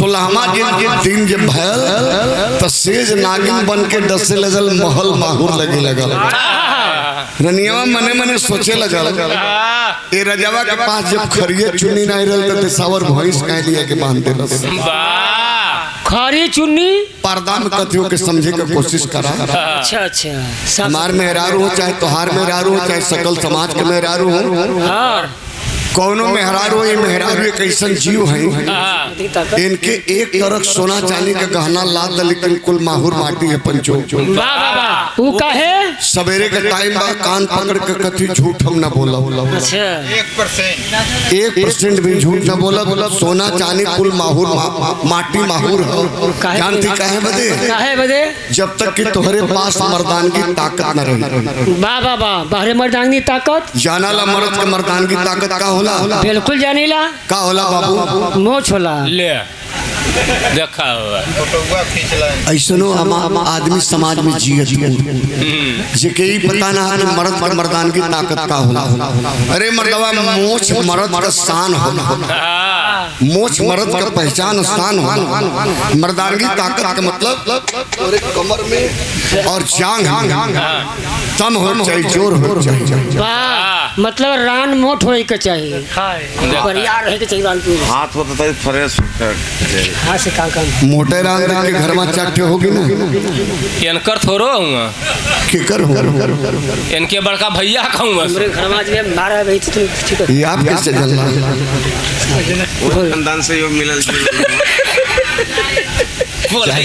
16वां दिन जब भयल तो सेज नागिन बन के डसे लगल महल माहुर लगे लगल। रनियावा मने मने सोचे लगल ए रजवा के पास जब खरिये चुन्नी नहीं रहल तो सावर भैंस कह लिया के बांधते रस खरी चुन्नी पर्दा में कथियों के समझे के कोशिश करा। अच्छा अच्छा हमार मेहरारू हो चाहे तोहार मेहरारू हो चाहे सकल समाज के मेहरारू हो, हाँ कौनो मेहरारू हो, ये मेहरारू एक ऐसा जीव है इनके एक तरफ सोना चांदी का गहना लाद लेकिन कुल माहुर माटी है पंचो। वो कहे सवेरे के टाइम बा कान पकड़ के कथी झूठ हम ना बोला। अच्छा 1% भी झूठ ना बोला। सोना चांदी कुल माहुर माटी माहुर है। जानती काहे बदे जब तक कि तोहरे पास मर्दानगी ताकत न रही। वाह बाहरे मर्दानगी ताकत जानाला मर्द के मर्दानगी ताकत का होला? बिल्कुल जानीला का होला बाबू? मोछ होला। ले देखा ऐसनो आदमी समाज में जियत जेके ही पता ना कि मर्द के मर्दानगी ताकत का होला। अरे मर्दवा मोछ मर्द का शान होला, मोछ मर्द का पहचान स्थान होला। मर्दानगी ताकत का मतलब तोरे कमर में और जांग तम हो चाहिए, जोर हो चाहिए। वाह मतलब रान मोट होए के चाहिए, बढ़िया रहे के चाहिए। रान हाथ होता तो फ्रेश हां से काम मोटे रान के घर में चाटे होगी ना इनकर थोरो हुआ केकर हो इनके बड़का भैया कहूँगा हमरे घर में मारा भाई ठीक है। ये आप कैसे जल खानदान से यो मिलल बोला